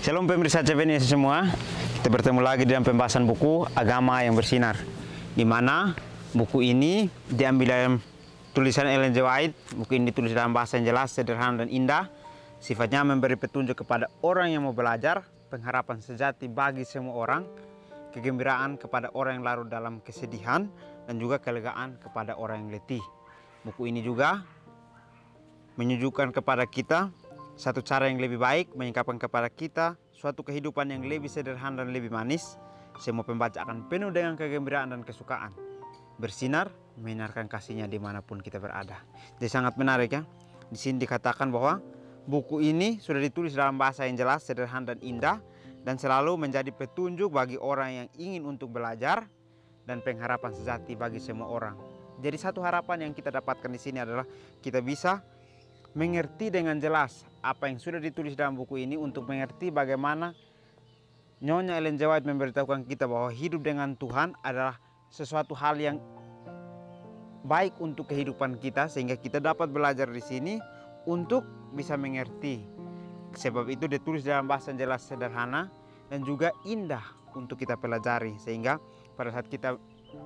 Shalom pemirsa CPNS semua. Kita bertemu lagi dalam pembahasan buku Agama yang Bersinar, di mana buku ini diambil dalam tulisan Ellen G. White. Buku ini ditulis dalam bahasa yang jelas, sederhana dan indah. Sifatnya memberi petunjuk kepada orang yang mau belajar, pengharapan sejati bagi semua orang, kegembiraan kepada orang yang larut dalam kesedihan, dan juga kelegaan kepada orang yang letih. Buku ini juga menyuguhkan kepada kita satu cara yang lebih baik menyingkapkan kepada kita suatu kehidupan yang lebih sederhana dan lebih manis. Semua pembaca akan penuh dengan kegembiraan dan kesukaan. Bersinar, menyinarkan kasihnya dimanapun kita berada. Jadi sangat menarik ya. Di sini dikatakan bahwa buku ini sudah ditulis dalam bahasa yang jelas, sederhana dan indah, dan selalu menjadi petunjuk bagi orang yang ingin untuk belajar dan pengharapan sejati bagi semua orang. Jadi satu harapan yang kita dapatkan di sini adalah kita bisa mengerti dengan jelas apa yang sudah ditulis dalam buku ini, untuk mengerti bagaimana Nyonya Ellen G. White memberitahukan kita bahwa hidup dengan Tuhan adalah sesuatu hal yang baik untuk kehidupan kita, sehingga kita dapat belajar di sini untuk bisa mengerti. Sebab itu ditulis dalam bahasa jelas, sederhana, dan juga indah untuk kita pelajari, sehingga pada saat kita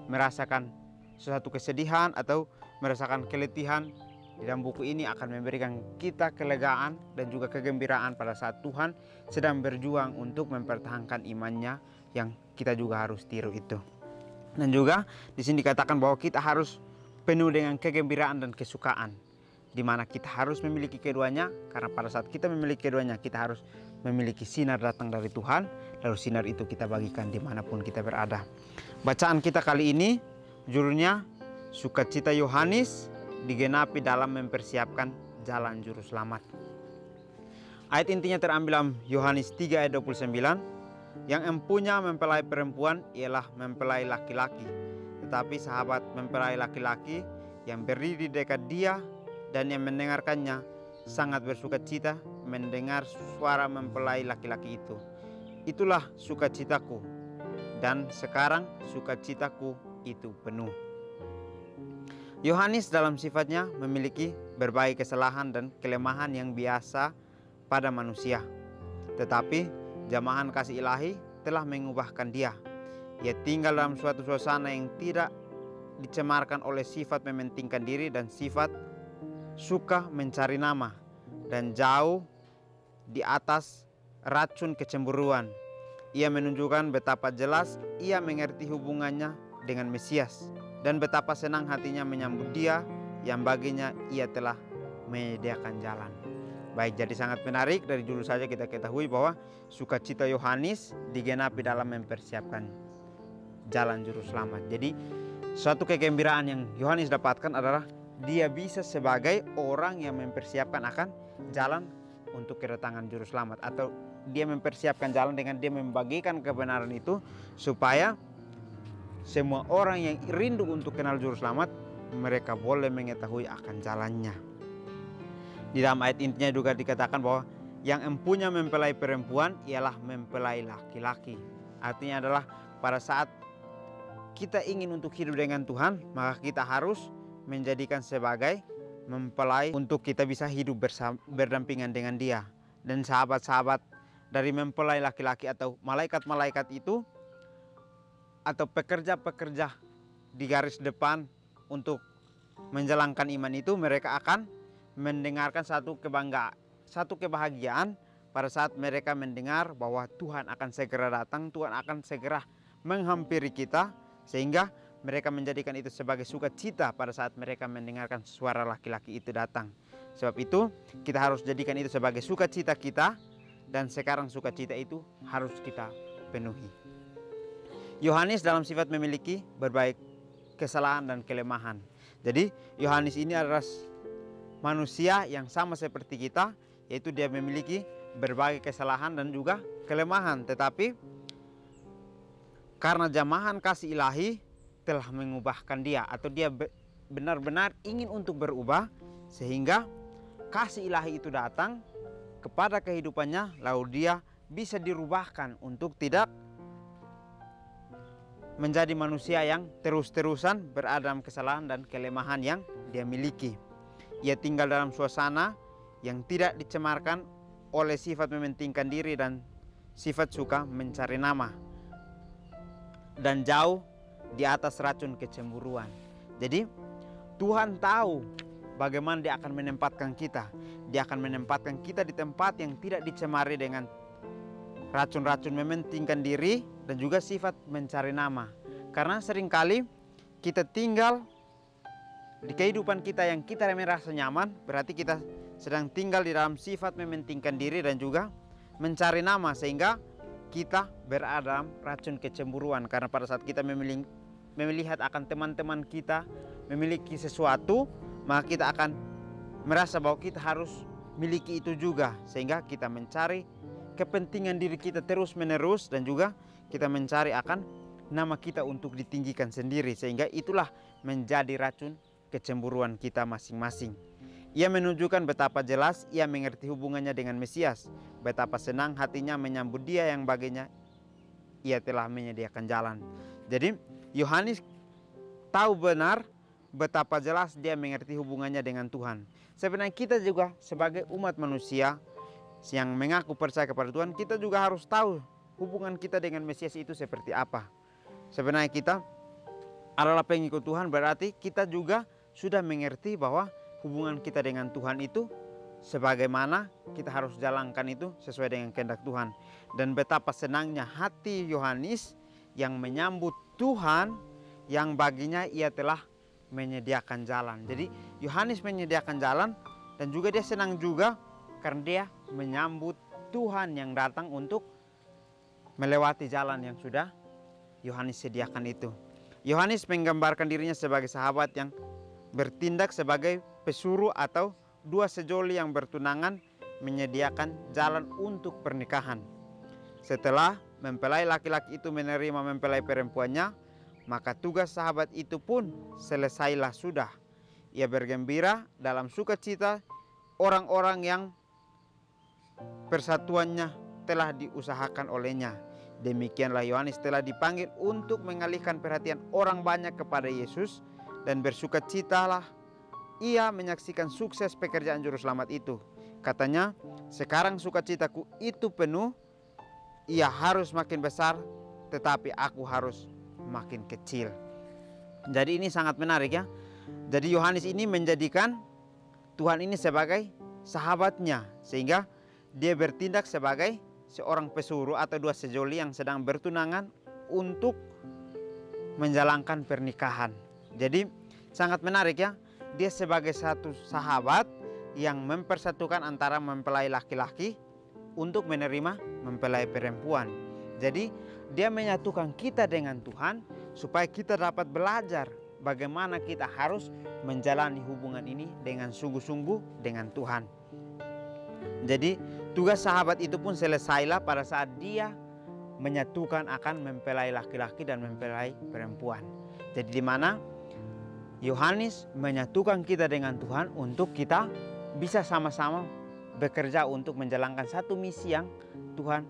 merasakan sesuatu kesedihan atau merasakan keletihan, di dalam buku ini akan memberikan kita kelegaan dan juga kegembiraan pada saat Tuhan sedang berjuang untuk mempertahankan imannya yang kita juga harus tiru itu. Dan juga di sini dikatakan bahwa kita harus penuh dengan kegembiraan dan kesukaan, di mana kita harus memiliki keduanya, karena pada saat kita memiliki keduanya kita harus memiliki sinar datang dari Tuhan, lalu sinar itu kita bagikan dimanapun kita berada. Bacaan kita kali ini judulnya Sukacita Yohanes digenapi dalam mempersiapkan jalan juru selamat. Ayat intinya terambil dalam Yohanes 3 ayat 29. Yang empunya mempelai perempuan ialah mempelai laki-laki, tetapi sahabat mempelai laki-laki yang berdiri di dekat dia dan yang mendengarkannya sangat bersukacita mendengar suara mempelai laki-laki itu. Itulah sukacitaku, dan sekarang sukacitaku itu penuh. Yohanes dalam sifatnya memiliki berbagai kesalahan dan kelemahan yang biasa pada manusia. Tetapi jamahan kasih ilahi telah mengubahkan dia. Ia tinggal dalam suatu suasana yang tidak dicemarkan oleh sifat mementingkan diri dan sifat suka mencari nama, dan jauh di atas racun kecemburuan. Ia menunjukkan betapa jelas ia mengerti hubungannya dengan Mesias, dan betapa senang hatinya menyambut dia yang baginya ia telah menyediakan jalan. Baik, jadi sangat menarik dari dulu saja kita ketahui bahwa sukacita Yohanes digenapi dalam mempersiapkan jalan juru selamat. Jadi suatu kegembiraan yang Yohanes dapatkan adalah dia bisa sebagai orang yang mempersiapkan akan jalan untuk kedatangan juru selamat, atau dia mempersiapkan jalan dengan dia membagikan kebenaran itu supaya semua orang yang rindu untuk kenal juru selamat, mereka boleh mengetahui akan jalannya. Di dalam ayat intinya juga dikatakan bahwa yang empunya mempelai perempuan ialah mempelai laki-laki. Artinya adalah pada saat kita ingin untuk hidup dengan Tuhan, maka kita harus menjadikan sebagai mempelai untuk kita bisa hidup berdampingan dengan dia. Dan sahabat-sahabat dari mempelai laki-laki atau malaikat-malaikat itu, atau pekerja-pekerja di garis depan untuk menjalankan iman itu, mereka akan mendengarkan satu kebanggaan, satu kebahagiaan pada saat mereka mendengar bahwa Tuhan akan segera datang, Tuhan akan segera menghampiri kita, sehingga mereka menjadikan itu sebagai sukacita pada saat mereka mendengarkan suara laki-laki itu datang. Sebab itu kita harus jadikan itu sebagai sukacita kita, dan sekarang sukacita itu harus kita penuhi. Yohanes dalam sifat memiliki berbagai kesalahan dan kelemahan. Jadi Yohanes ini adalah manusia yang sama seperti kita, yaitu dia memiliki berbagai kesalahan dan juga kelemahan. Tetapi karena jamahan kasih ilahi telah mengubahkan dia, atau dia benar-benar ingin untuk berubah, sehingga kasih ilahi itu datang kepada kehidupannya, lalu dia bisa dirubahkan untuk tidak menjadi manusia yang terus-terusan berada dalam kesalahan dan kelemahan yang dia miliki. Ia tinggal dalam suasana yang tidak dicemarkan oleh sifat mementingkan diri dan sifat suka mencari nama, dan jauh di atas racun kecemburuan. Jadi Tuhan tahu bagaimana Dia akan menempatkan kita. Dia akan menempatkan kita di tempat yang tidak dicemari dengan racun-racun mementingkan diri dan juga sifat mencari nama. Karena seringkali kita tinggal di kehidupan kita yang kita merasa nyaman, berarti kita sedang tinggal di dalam sifat mementingkan diri dan juga mencari nama, sehingga kita berada dalam racun kecemburuan. Karena pada saat kita melihat akan teman-teman kita memiliki sesuatu, maka kita akan merasa bahwa kita harus miliki itu juga, sehingga kita mencari kepentingan diri kita terus menerus dan juga kita mencari akan nama kita untuk ditinggikan sendiri, sehingga itulah menjadi racun kecemburuan kita masing-masing. Ia menunjukkan betapa jelas ia mengerti hubungannya dengan Mesias, betapa senang hatinya menyambut Dia yang baginya ia telah menyediakan jalan. Jadi Yohanes tahu benar betapa jelas dia mengerti hubungannya dengan Tuhan. Sebenarnya kita juga sebagai umat manusia yang mengaku percaya kepada Tuhan, kita juga harus tahu hubungan kita dengan Mesias itu seperti apa. Sebenarnya kita adalah pengikut Tuhan, berarti kita juga sudah mengerti bahwa hubungan kita dengan Tuhan itu sebagaimana kita harus jalankan itu sesuai dengan kehendak Tuhan. Dan betapa senangnya hati Yohanes yang menyambut Tuhan yang baginya ia telah menyediakan jalan. Jadi Yohanes menyediakan jalan dan juga dia senang juga karena dia menyambut Tuhan yang datang untuk melewati jalan yang sudah Yohanes sediakan itu. Yohanes menggambarkan dirinya sebagai sahabat yang bertindak sebagai pesuruh atau dua sejoli yang bertunangan menyediakan jalan untuk pernikahan. Setelah mempelai laki-laki itu menerima mempelai perempuannya, maka tugas sahabat itu pun selesailah sudah. Ia bergembira dalam sukacita orang-orang yang persatuannya telah diusahakan olehnya. Demikianlah Yohanes telah dipanggil untuk mengalihkan perhatian orang banyak kepada Yesus, dan bersukacitalah ia menyaksikan sukses pekerjaan juru selamat itu. Katanya, sekarang sukacitaku itu penuh, ia harus makin besar, tetapi aku harus makin kecil. Jadi ini sangat menarik ya. Jadi Yohanes ini menjadikan Tuhan ini sebagai sahabatnya, sehingga dia bertindak sebagai seorang pesuruh atau dua sejoli yang sedang bertunangan untuk menjalankan pernikahan. Jadi sangat menarik ya. Dia sebagai satu sahabat yang mempersatukan antara mempelai laki-laki untuk menerima mempelai perempuan. Jadi dia menyatukan kita dengan Tuhan supaya kita dapat belajar bagaimana kita harus menjalani hubungan ini dengan sungguh-sungguh dengan Tuhan. Jadi tugas sahabat itu pun selesailah pada saat dia menyatukan akan mempelai laki-laki dan mempelai perempuan. Jadi di mana Yohanes menyatukan kita dengan Tuhan untuk kita bisa sama-sama bekerja untuk menjalankan satu misi yang Tuhan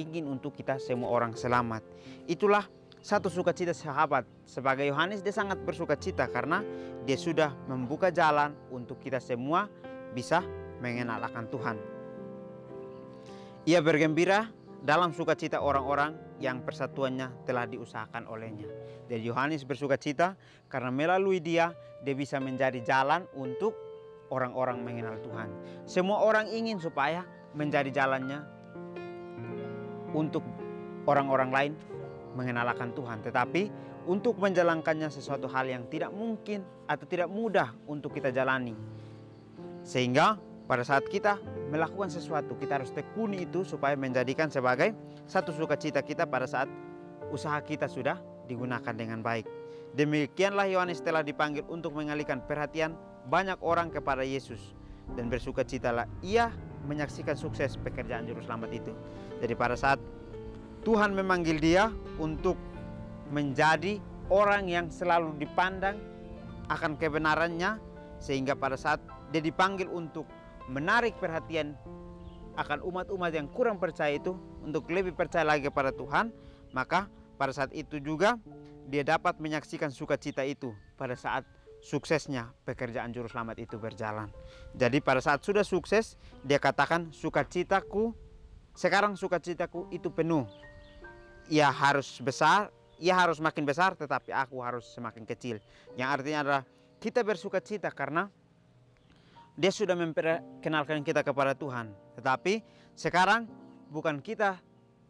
ingin untuk kita semua orang selamat. Itulah satu sukacita sahabat. Sebagai Yohanes dia sangat bersukacita karena dia sudah membuka jalan untuk kita semua bisa mengenal akan Tuhan. Ia bergembira dalam sukacita orang-orang yang persatuannya telah diusahakan olehnya. Jadi Yohanes bersukacita karena melalui dia bisa menjadi jalan untuk orang-orang mengenal Tuhan. Semua orang ingin supaya menjadi jalannya untuk orang-orang lain mengenal akan Tuhan. Tetapi untuk menjalankannya sesuatu hal yang tidak mungkin atau tidak mudah untuk kita jalani. Sehingga pada saat kita melakukan sesuatu, kita harus tekuni itu supaya menjadikan sebagai satu sukacita kita pada saat usaha kita sudah digunakan dengan baik. Demikianlah Yohanes telah dipanggil untuk mengalihkan perhatian banyak orang kepada Yesus, dan bersukacitalah ia menyaksikan sukses pekerjaan juru selamat itu. Jadi pada saat Tuhan memanggil dia untuk menjadi orang yang selalu dipandang akan kebenarannya, sehingga pada saat dia dipanggil untuk menarik perhatian akan umat-umat yang kurang percaya itu untuk lebih percaya lagi kepada Tuhan, maka pada saat itu juga dia dapat menyaksikan sukacita itu pada saat suksesnya pekerjaan juru selamat itu berjalan. Jadi pada saat sudah sukses, dia katakan sukacitaku sekarang sukacitaku itu penuh. Ia harus besar, ia harus makin besar, tetapi aku harus semakin kecil. Yang artinya adalah kita bersukacita karena Dia sudah memperkenalkan kita kepada Tuhan. Tetapi sekarang bukan kita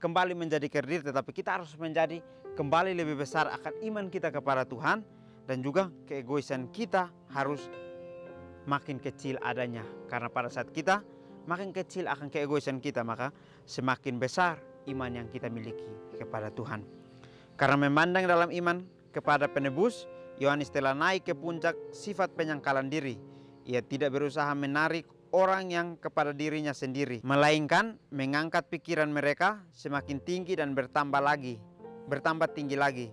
kembali menjadi kerdil, tetapi kita harus menjadi kembali lebih besar akan iman kita kepada Tuhan. Dan juga keegoisan kita harus makin kecil adanya. Karena pada saat kita makin kecil akan keegoisan kita, maka semakin besar iman yang kita miliki kepada Tuhan. Karena memandang dalam iman kepada penebus, Yohanes telah naik ke puncak sifat penyangkalan diri. Ia tidak berusaha menarik orang yang kepada dirinya sendiri, melainkan mengangkat pikiran mereka semakin tinggi dan bertambah tinggi lagi,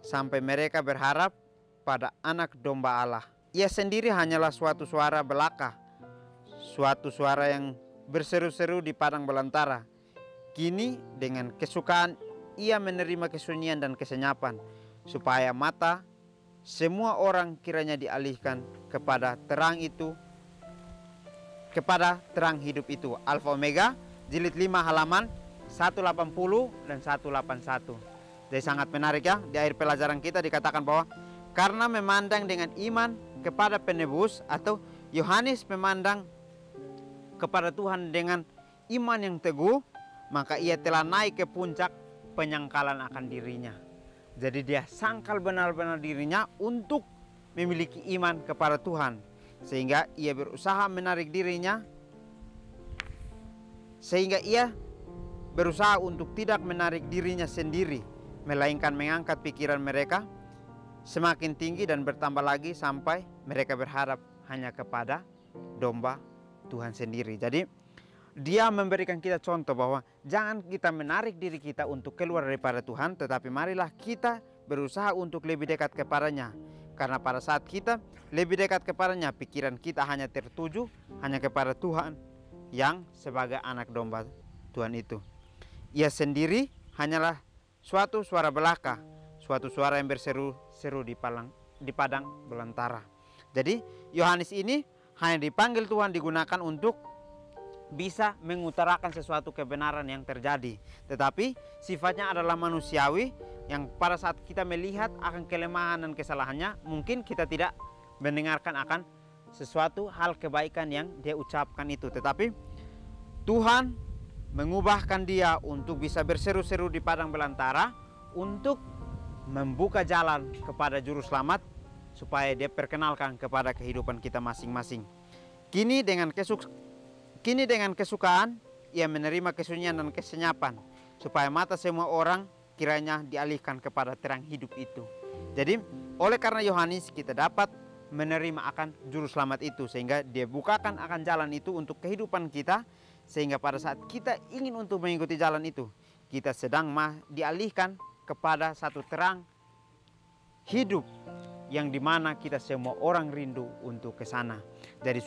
sampai mereka berharap pada Anak Domba Allah. Ia sendiri hanyalah suatu suara belaka, suatu suara yang berseru-seru di padang belantara. Kini dengan kesukaan ia menerima kesunyian dan kesenyapan, supaya mata semua orang kiranya dialihkan kepada terang itu, kepada terang hidup itu. Alfa Omega, jilid 5 halaman 180 dan 181. Jadi sangat menarik ya, di akhir pelajaran kita dikatakan bahwa karena memandang dengan iman kepada penebus, atau Yohanes memandang kepada Tuhan dengan iman yang teguh, maka ia telah naik ke puncak penyangkalan akan dirinya. Jadi dia sangkal benar-benar dirinya untuk memiliki iman kepada Tuhan, sehingga ia berusaha menarik dirinya, sehingga ia berusaha untuk tidak menarik dirinya sendiri, melainkan mengangkat pikiran mereka semakin tinggi dan bertambah lagi sampai mereka berharap hanya kepada domba Tuhan sendiri. Jadi dia memberikan kita contoh bahwa jangan kita menarik diri kita untuk keluar daripada Tuhan, tetapi marilah kita berusaha untuk lebih dekat kepadanya. Karena pada saat kita lebih dekat kepadanya, pikiran kita hanya tertuju hanya kepada Tuhan yang sebagai anak domba Tuhan itu. Ia sendiri hanyalah suatu suara belaka, suatu suara yang berseru-seru di padang belantara. Jadi Yohanes ini hanya dipanggil Tuhan, digunakan untuk bisa mengutarakan sesuatu kebenaran yang terjadi. Tetapi sifatnya adalah manusiawi, yang pada saat kita melihat akan kelemahan dan kesalahannya, mungkin kita tidak mendengarkan akan sesuatu hal kebaikan yang dia ucapkan itu. Tetapi Tuhan mengubahkan dia untuk bisa berseru-seru di padang belantara, untuk membuka jalan kepada juru selamat, supaya dia perkenalkan kepada kehidupan kita masing-masing. Kini dengan kesukaan ia menerima kesunyian dan kesenyapan, supaya mata semua orang kiranya dialihkan kepada terang hidup itu. Jadi oleh karena Yohanes kita dapat menerima akan juru selamat itu, sehingga dia bukakan akan jalan itu untuk kehidupan kita, sehingga pada saat kita ingin untuk mengikuti jalan itu, kita sedang dialihkan kepada satu terang hidup yang dimana kita semua orang rindu untuk ke sana. Jadi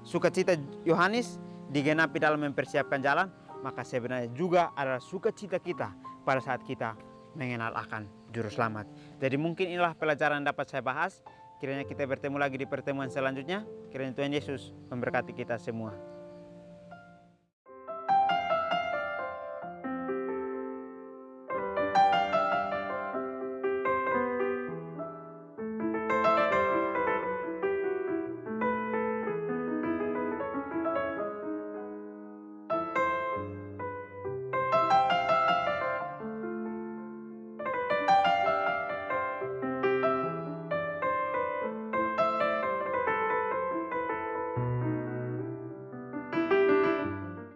sukacita Yohanes digenapi dalam mempersiapkan jalan, maka sebenarnya juga adalah sukacita kita pada saat kita mengenal akan juru selamat. Jadi mungkin inilah pelajaran yang dapat saya bahas. Kiranya kita bertemu lagi di pertemuan selanjutnya. Kiranya Tuhan Yesus memberkati kita semua.